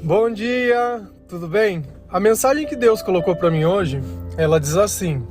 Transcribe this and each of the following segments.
Bom dia, tudo bem? A mensagem que Deus colocou para mim hoje, ela diz assim: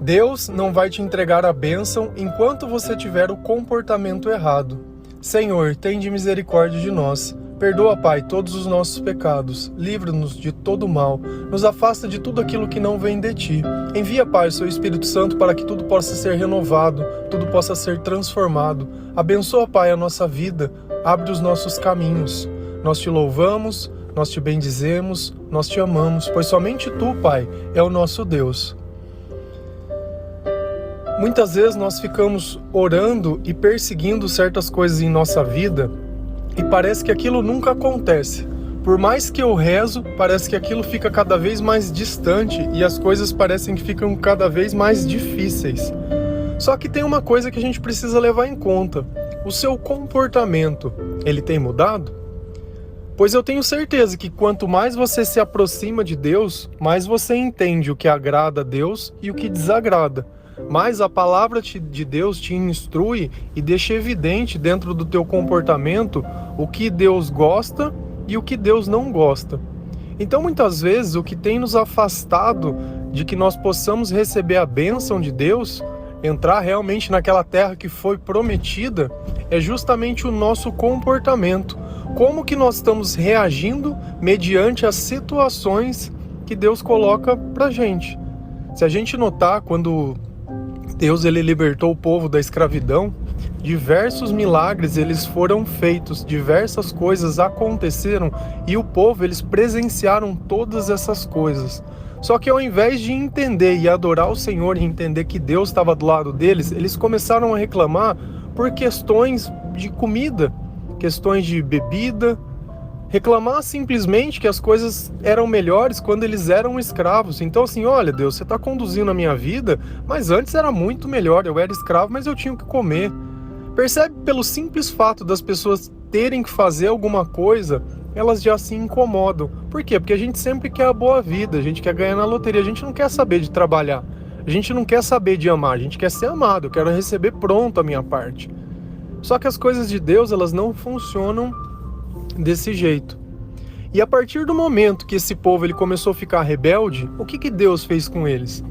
Deus não vai te entregar a bênção enquanto você tiver o comportamento errado. Senhor, tende misericórdia de nós. Perdoa, Pai, todos os nossos pecados. Livra-nos de todo mal. Nos afasta de tudo aquilo que não vem de Ti. Envia, Pai, o Seu Espírito Santo para que tudo possa ser renovado, tudo possa ser transformado. Abençoa, Pai, a nossa vida. Abre os nossos caminhos. Nós Te louvamos, nós Te bendizemos, nós Te amamos, pois somente Tu, Pai, é o nosso Deus. Muitas vezes nós ficamos orando e perseguindo certas coisas em nossa vida e parece que aquilo nunca acontece. Por mais que eu rezo, parece que aquilo fica cada vez mais distante e as coisas parecem que ficam cada vez mais difíceis. Só que tem uma coisa que a gente precisa levar em conta. O seu comportamento, ele tem mudado? Pois eu tenho certeza que quanto mais você se aproxima de Deus, mais você entende o que agrada a Deus e o que desagrada. Mais a palavra de Deus te instrui e deixa evidente dentro do teu comportamento o que Deus gosta e o que Deus não gosta. Então muitas vezes o que tem nos afastado de que nós possamos receber a bênção de Deus, entrar realmente naquela terra que foi prometida, é justamente o nosso comportamento. Como que nós estamos reagindo mediante as situações que Deus coloca pra gente. Se a gente notar, quando Deus ele libertou o povo da escravidão, diversos milagres eles foram feitos, diversas coisas aconteceram e o povo eles presenciaram todas essas coisas. Só que ao invés de entender e adorar o Senhor e entender que Deus estava do lado deles, eles começaram a reclamar por questões de comida, questões de bebida, reclamar simplesmente que as coisas eram melhores quando eles eram escravos. Então assim, olha Deus, você está conduzindo a minha vida, mas antes era muito melhor, eu era escravo, mas eu tinha o que comer. Percebe? Pelo simples fato das pessoas terem que fazer alguma coisa, elas já se incomodam. Por quê? Porque a gente sempre quer a boa vida, a gente quer ganhar na loteria, a gente não quer saber de trabalhar, a gente não quer saber de amar, a gente quer ser amado, eu quero receber pronto a minha parte. Só que as coisas de Deus, elas não funcionam desse jeito. E a partir do momento que esse povo ele começou a ficar rebelde, o que Deus fez com eles?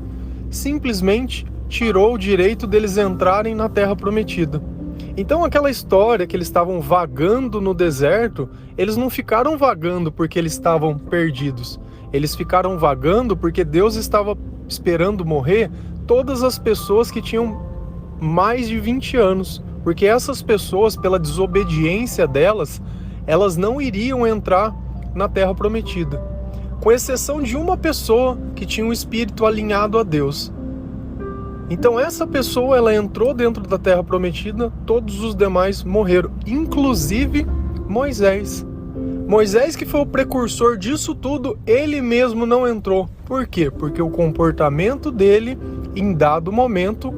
Simplesmente tirou o direito deles entrarem na terra prometida. Então aquela história que eles estavam vagando no deserto, eles não ficaram vagando porque eles estavam perdidos. Eles ficaram vagando porque Deus estava esperando morrer todas as pessoas que tinham mais de 20 anos. Porque essas pessoas, pela desobediência delas, elas não iriam entrar na terra prometida. Com exceção de uma pessoa que tinha um espírito alinhado a Deus. Então essa pessoa, ela entrou dentro da terra prometida, todos os demais morreram, inclusive Moisés. Moisés, que foi o precursor disso tudo, ele mesmo não entrou. Por quê? Porque o comportamento dele, em dado momento,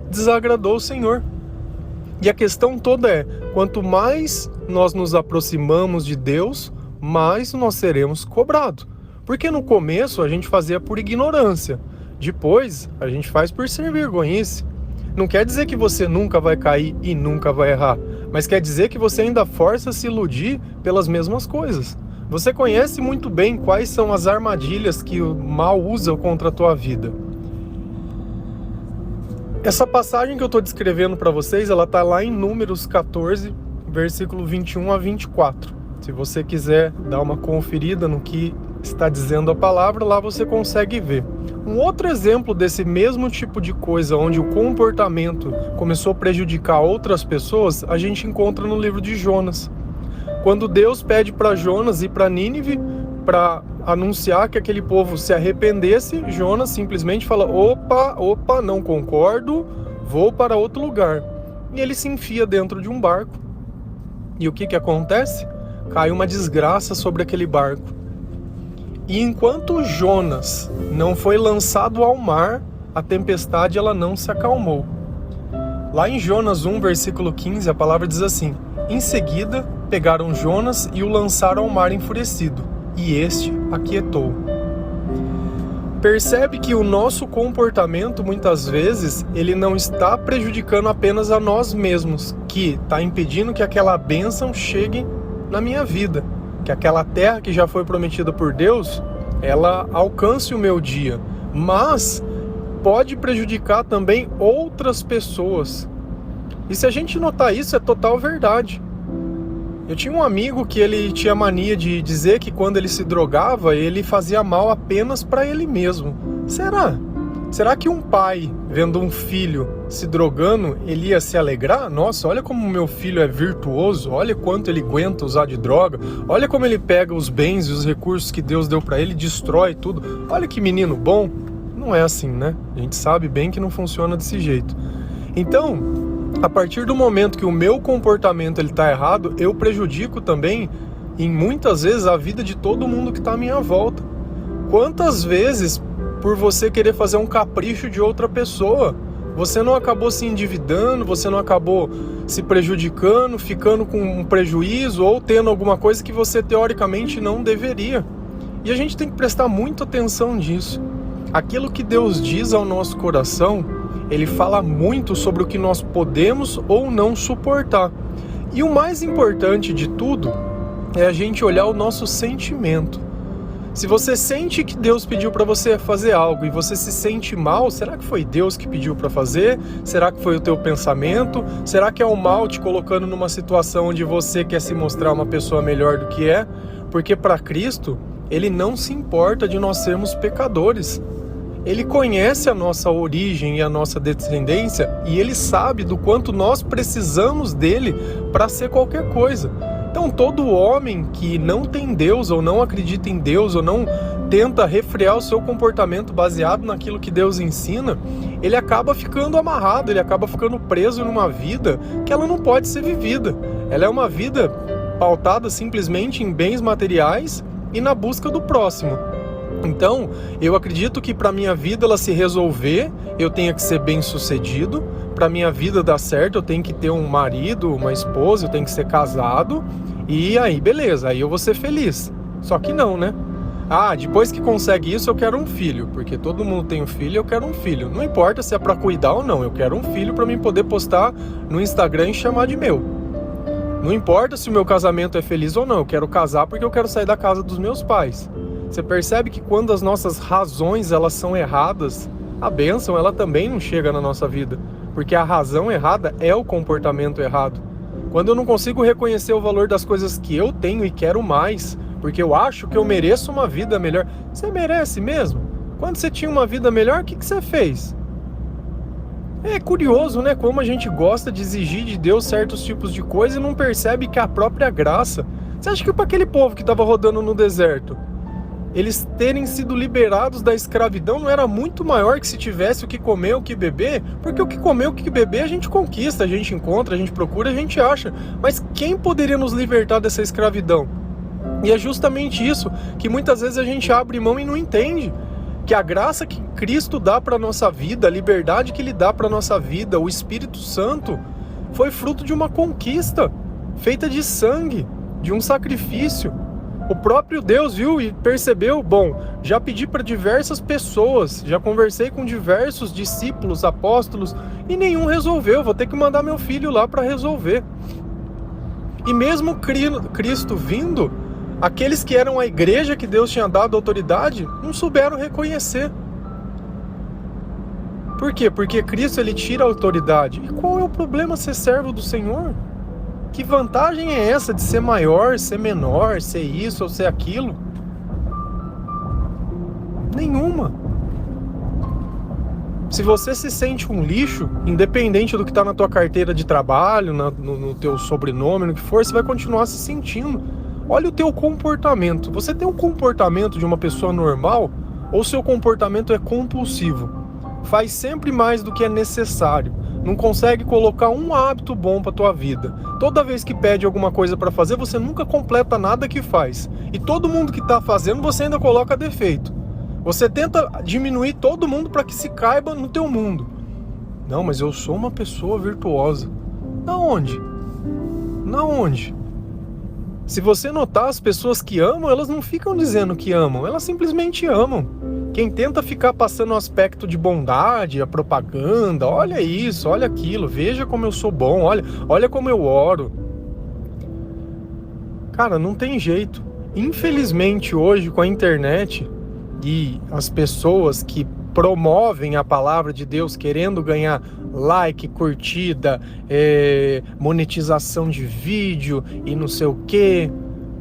desagradou o Senhor. E a questão toda é, quanto mais nós nos aproximamos de Deus, mais nós seremos cobrados. Porque no começo a gente fazia por ignorância, depois a gente faz por ser vergonhice. Não quer dizer que você nunca vai cair e nunca vai errar, mas quer dizer que você ainda força a se iludir pelas mesmas coisas. Você conhece muito bem quais são as armadilhas que o mal usa contra a tua vida. Essa passagem que eu estou descrevendo para vocês, ela está lá em Números 14, versículo 21 a 24. Se você quiser dar uma conferida no que está dizendo a palavra, lá você consegue ver. Um outro exemplo desse mesmo tipo de coisa, onde o comportamento começou a prejudicar outras pessoas, a gente encontra no livro de Jonas. Quando Deus pede para Jonas ir para Nínive para anunciar que aquele povo se arrependesse, Jonas simplesmente fala, opa, não concordo, vou para outro lugar. E ele se enfia dentro de um barco. E o que acontece? Cai uma desgraça sobre aquele barco. E enquanto Jonas não foi lançado ao mar, a tempestade ela não se acalmou. Lá em Jonas 1, versículo 15, a palavra diz assim: em seguida, pegaram Jonas e o lançaram ao mar enfurecido, e este aquietou. Percebe que o nosso comportamento, muitas vezes, ele não está prejudicando apenas a nós mesmos, que está impedindo que aquela bênção chegue na minha vida. que aquela terra que já foi prometida por Deus, ela alcance o meu dia, mas pode prejudicar também outras pessoas. E se a gente notar isso, é total verdade. Eu tinha um amigo que ele tinha mania de dizer que quando ele se drogava, ele fazia mal apenas para ele mesmo. Será que um pai, vendo um filho se drogando, ele ia se alegrar? Nossa, olha como meu filho é virtuoso, olha quanto ele aguenta usar de droga, olha como ele pega os bens e os recursos que Deus deu para ele, destrói tudo. Olha que menino bom. Não é assim, né? A gente sabe bem que não funciona desse jeito. Então, a partir do momento que o meu comportamento ele tá errado, eu prejudico também, em muitas vezes, a vida de todo mundo que está à minha volta. Quantas vezes, por você querer fazer um capricho de outra pessoa, você não acabou se endividando, você não acabou se prejudicando, ficando com um prejuízo ou tendo alguma coisa que você teoricamente não deveria. E a gente tem que prestar muita atenção nisso. Aquilo que Deus diz ao nosso coração, ele fala muito sobre o que nós podemos ou não suportar. E o mais importante de tudo é a gente olhar o nosso sentimento. Se você sente que Deus pediu para você fazer algo e você se sente mal, será que foi Deus que pediu para fazer? Será que foi o teu pensamento? Será que é o mal te colocando numa situação onde você quer se mostrar uma pessoa melhor do que é? Porque para Cristo, Ele não se importa de nós sermos pecadores. Ele conhece a nossa origem e a nossa descendência e Ele sabe do quanto nós precisamos dele para ser qualquer coisa. Então todo homem que não tem Deus ou não acredita em Deus ou não tenta refrear o seu comportamento baseado naquilo que Deus ensina, ele acaba ficando amarrado, ele acaba ficando preso numa vida que ela não pode ser vivida. Ela é uma vida pautada simplesmente em bens materiais e na busca do próximo. Então, eu acredito que para minha vida ela se resolver, eu tenha que ser bem sucedido. Para minha vida dar certo, eu tenho que ter um marido, uma esposa, eu tenho que ser casado. E aí, beleza, aí eu vou ser feliz. Só que não, né? Ah, depois que consegue isso, eu quero um filho. Porque todo mundo tem um filho, eu quero um filho. Não importa se é para cuidar ou não, eu quero um filho para mim poder postar no Instagram e chamar de meu. Não importa se o meu casamento é feliz ou não, eu quero casar porque eu quero sair da casa dos meus pais. Você percebe que quando as nossas razões elas são erradas, a bênção ela também não chega na nossa vida. Porque a razão errada é o comportamento errado. Quando eu não consigo reconhecer o valor das coisas que eu tenho e quero mais, porque eu acho que eu mereço uma vida melhor. Você merece mesmo? Quando você tinha uma vida melhor, o que você fez? É curioso, né? Como a gente gosta de exigir de Deus certos tipos de coisa e não percebe que a própria graça... Você acha que para aquele povo que estava rodando no deserto, eles terem sido liberados da escravidão não era muito maior que se tivesse o que comer, o que beber? Porque o que comer, o que beber a gente conquista, a gente encontra, a gente procura, a gente acha. Mas quem poderia nos libertar dessa escravidão? E é justamente isso que muitas vezes a gente abre mão e não entende. Que a graça que Cristo dá para a nossa vida, a liberdade que Ele dá para a nossa vida, o Espírito Santo, foi fruto de uma conquista feita de sangue, de um sacrifício. O próprio Deus viu e percebeu, bom, já pedi para diversas pessoas, já conversei com diversos discípulos, apóstolos, e nenhum resolveu, vou ter que mandar meu filho lá para resolver. E mesmo Cristo vindo, aqueles que eram a igreja que Deus tinha dado autoridade, não souberam reconhecer. Por quê? Porque Cristo ele tira a autoridade. E qual é o problema ser servo do Senhor? Que vantagem é essa de ser maior, ser menor, ser isso ou ser aquilo? Nenhuma. Se você se sente um lixo, independente do que está na tua carteira de trabalho, no teu sobrenome, no que for, você vai continuar se sentindo. Olha o teu comportamento. Você tem um comportamento de uma pessoa normal ou seu comportamento é compulsivo? Faz sempre mais do que é necessário. Não consegue colocar um hábito bom para tua vida. Toda vez que pede alguma coisa para fazer, você nunca completa nada que faz. E todo mundo que está fazendo, você ainda coloca defeito. Você tenta diminuir todo mundo para que se caiba no teu mundo. Não, mas eu sou uma pessoa virtuosa. Na onde? Na onde? Se você notar, as pessoas que amam, elas não ficam dizendo que amam, elas simplesmente amam. Quem tenta ficar passando o aspecto de bondade, a propaganda, olha isso, olha aquilo, veja como eu sou bom, olha como eu oro. Cara, não tem jeito. Infelizmente hoje com a internet e as pessoas que promovem a palavra de Deus querendo ganhar like, curtida, monetização de vídeo e não sei o que.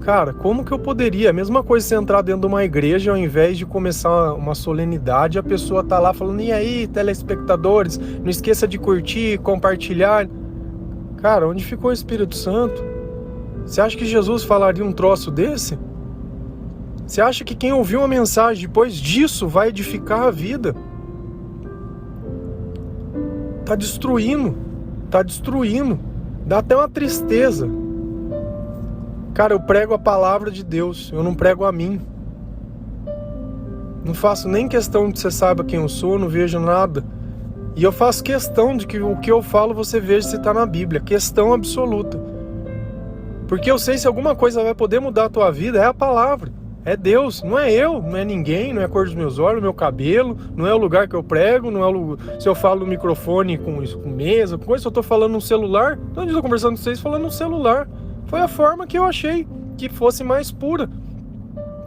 Cara, como que eu poderia? A mesma coisa se entrar dentro de uma igreja, ao invés de começar uma solenidade, a pessoa tá lá falando, e aí, telespectadores, não esqueça de curtir, compartilhar. Cara, onde ficou o Espírito Santo? Você acha que Jesus falaria um troço desse? Você acha que quem ouviu uma mensagem depois disso vai edificar a vida? Tá destruindo. Dá até uma tristeza. Cara, eu prego a palavra de Deus, eu não prego a mim. Não faço nem questão de você saiba quem eu sou, não vejo nada. E eu faço questão de que o que eu falo você veja se está na Bíblia. Questão absoluta. Porque eu sei se alguma coisa vai poder mudar a tua vida, é a palavra. É Deus, não é eu, não é ninguém, não é a cor dos meus olhos, meu cabelo, não é o lugar que eu prego, não é se eu falo no microfone com mesa, com coisa, se eu estou falando no celular. Então eu estou conversando com vocês falando no celular. Foi a forma que eu achei que fosse mais pura,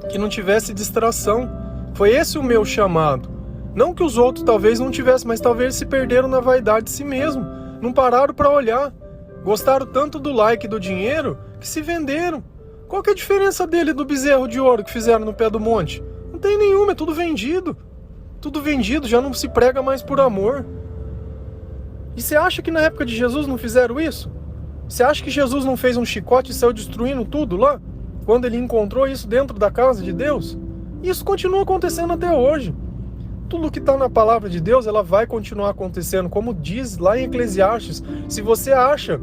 que não tivesse distração. Foi esse o meu chamado. Não que os outros talvez não tivessem, mas talvez se perderam na vaidade de si mesmo. Não pararam para olhar. Gostaram tanto do like e do dinheiro que se venderam. Qual que é a diferença dele e do bezerro de ouro que fizeram no pé do monte? Não tem nenhuma, é tudo vendido. Tudo vendido, já não se prega mais por amor. E você acha que na época de Jesus não fizeram isso? Você acha que Jesus não fez um chicote e saiu destruindo tudo lá? Quando ele encontrou isso dentro da casa de Deus? Isso continua acontecendo até hoje. Tudo que está na palavra de Deus, ela vai continuar acontecendo. Como diz lá em Eclesiastes, se você acha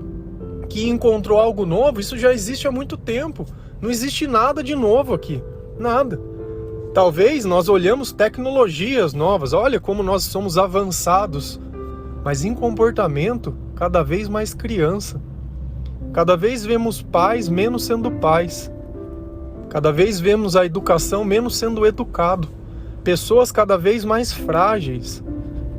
que encontrou algo novo, isso já existe há muito tempo. Não existe nada de novo aqui. Nada. Talvez nós olhamos tecnologias novas, olha como nós somos avançados. Mas em comportamento, cada vez mais criança. Cada vez vemos pais menos sendo pais. Cada vez vemos a educação menos sendo educado. Pessoas cada vez mais frágeis.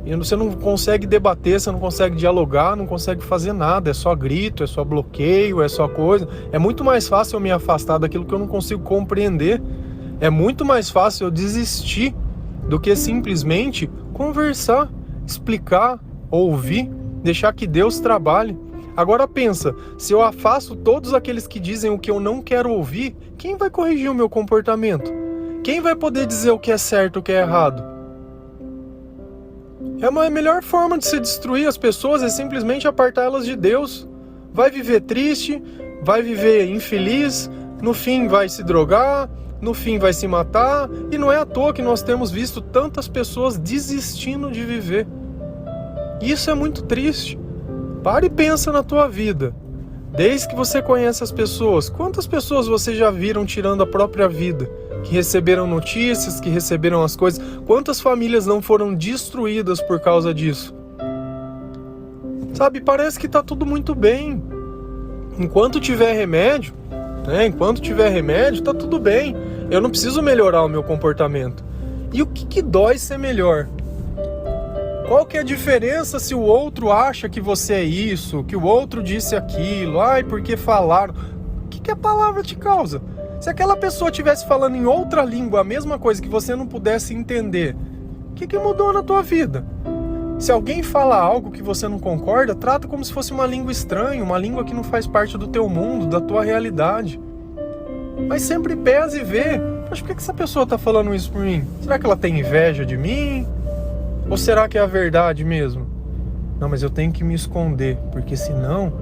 E você não consegue debater, você não consegue dialogar, não consegue fazer nada. É só grito, é só bloqueio, é só coisa. É muito mais fácil eu me afastar daquilo que eu não consigo compreender. É muito mais fácil eu desistir do que simplesmente conversar, explicar, ouvir, deixar que Deus trabalhe. Agora pensa, se eu afasto todos aqueles que dizem o que eu não quero ouvir, quem vai corrigir o meu comportamento? Quem vai poder dizer o que é certo e o que é errado? A melhor forma de se destruir as pessoas é simplesmente apartar elas de Deus. Vai viver triste, vai viver infeliz, no fim vai se drogar, no fim vai se matar, e não é à toa que nós temos visto tantas pessoas desistindo de viver. Isso é muito triste. Para e pensa na tua vida. Desde que você conhece as pessoas, quantas pessoas você já viram tirando a própria vida? Que receberam notícias, que receberam as coisas. Quantas famílias não foram destruídas por causa disso? Sabe, parece que tá tudo muito bem. Enquanto tiver remédio, tá tudo bem. Eu não preciso melhorar o meu comportamento. E o que dói ser melhor? Qual que é a diferença se o outro acha que você é isso, que o outro disse aquilo, porque falaram? O que a palavra te causa? Se aquela pessoa estivesse falando em outra língua a mesma coisa que você não pudesse entender, o que mudou na tua vida? Se alguém fala algo que você não concorda, trata como se fosse uma língua estranha, uma língua que não faz parte do teu mundo, da tua realidade. Mas sempre pesa e vê, mas por que essa pessoa está falando isso por mim? Será que ela tem inveja de mim? Ou será que é a verdade mesmo? Não, mas eu tenho que me esconder, porque senão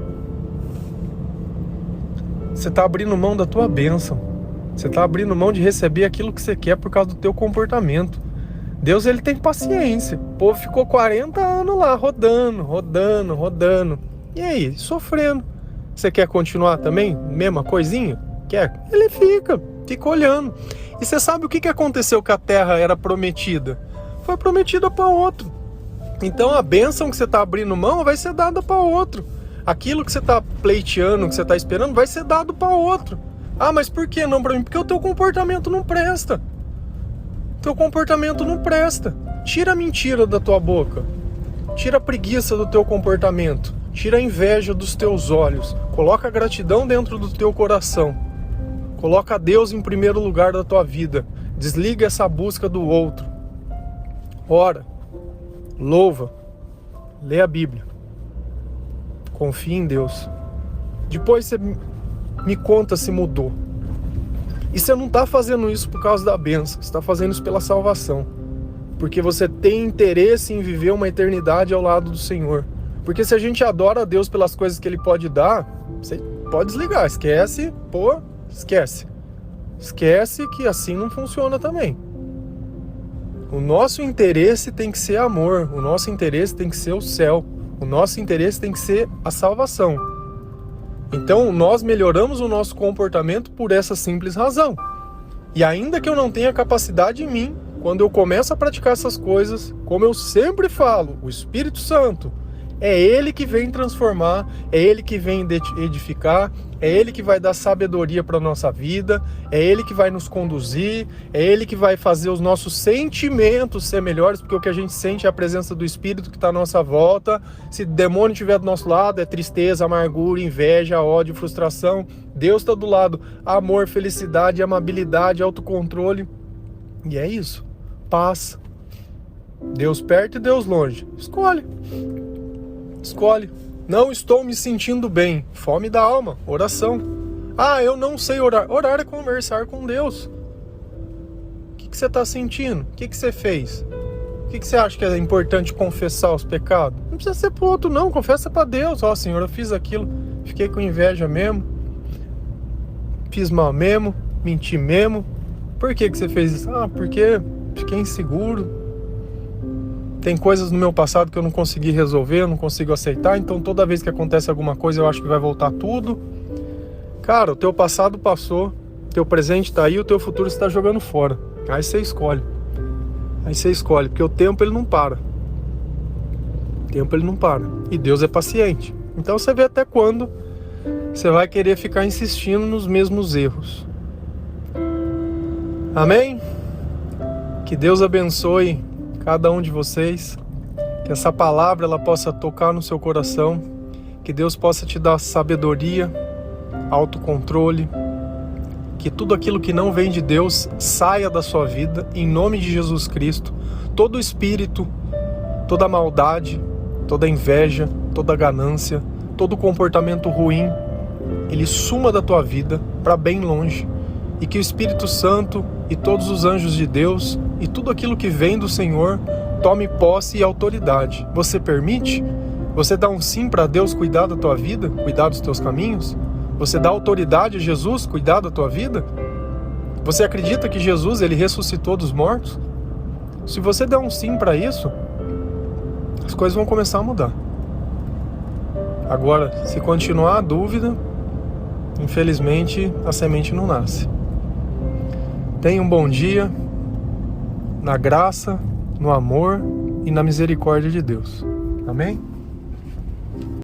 você está abrindo mão da tua bênção. Você está abrindo mão de receber aquilo que você quer por causa do teu comportamento. Deus, ele tem paciência. O povo ficou 40 anos lá, rodando. E aí, sofrendo. Você quer continuar também? Mesma coisinha? Quer? Ele fica olhando. E você sabe o que aconteceu que a terra era prometida? Foi prometida para outro. Então a bênção que você está abrindo mão vai ser dada para outro. Aquilo que você está pleiteando, que você está esperando, vai ser dado para outro. Ah, mas por que não para mim? Porque o teu comportamento não presta. Teu comportamento não presta. Tira a mentira da tua boca. Tira a preguiça do teu comportamento. Tira a inveja dos teus olhos. Coloca a gratidão dentro do teu coração. Coloca Deus em primeiro lugar da tua vida. Desliga essa busca do outro. Ora, louva, lê a Bíblia. Confia em Deus. Depois você me conta se mudou. E você não está fazendo isso por causa da bênção. Você está fazendo isso pela salvação. Porque você tem interesse em viver uma eternidade ao lado do Senhor. Porque se a gente adora a Deus pelas coisas que Ele pode dar, você pode desligar. Esquece, esquece. Esquece que assim não funciona também. O nosso interesse tem que ser amor. O nosso interesse tem que ser o céu. O nosso interesse tem que ser a salvação. Então nós melhoramos o nosso comportamento por essa simples razão. E ainda que eu não tenha capacidade em mim, quando eu começo a praticar essas coisas, como eu sempre falo, o Espírito Santo, é Ele que vem transformar, é Ele que vem edificar, é Ele que vai dar sabedoria para a nossa vida, é Ele que vai nos conduzir, é Ele que vai fazer os nossos sentimentos ser melhores, porque o que a gente sente é a presença do Espírito que está à nossa volta. Se o demônio estiver do nosso lado, é tristeza, amargura, inveja, ódio, frustração. Deus está do lado, amor, felicidade, amabilidade, autocontrole. E é isso, paz. Deus perto e Deus longe. Escolhe. Não estou me sentindo bem. Fome da alma, oração. Ah, eu não sei orar. Orar é conversar com Deus. O que você está sentindo? O que você fez? O que você acha que é importante confessar os pecados? Não precisa ser pro outro não, confessa para Deus. Ó, Senhor, eu fiz aquilo, fiquei com inveja mesmo, fiz mal mesmo, menti mesmo. Por que você fez isso? Ah, porque fiquei inseguro. Tem coisas no meu passado que eu não consegui resolver, eu não consigo aceitar, então toda vez que acontece alguma coisa eu acho que vai voltar tudo. Cara, o teu passado passou, teu presente tá aí, o teu futuro está jogando fora. Aí você escolhe. Porque o tempo ele não para. E Deus é paciente. Então você vê até quando você vai querer ficar insistindo nos mesmos erros. Amém? Que Deus abençoe cada um de vocês, que essa palavra ela possa tocar no seu coração, que Deus possa te dar sabedoria, autocontrole, que tudo aquilo que não vem de Deus saia da sua vida, em nome de Jesus Cristo. Todo espírito, toda maldade, toda inveja, toda ganância, todo comportamento ruim, ele suma da tua vida para bem longe, e que o Espírito Santo e todos os anjos de Deus e tudo aquilo que vem do Senhor tome posse e autoridade. Você permite? Você dá um sim para Deus cuidar da tua vida, cuidar dos teus caminhos? Você dá autoridade a Jesus cuidar da tua vida? Você acredita que Jesus ele ressuscitou dos mortos? Se você der um sim para isso, as coisas vão começar a mudar. Agora, se continuar a dúvida, infelizmente a semente não nasce. Tenha um bom dia, na graça, no amor e na misericórdia de Deus. Amém?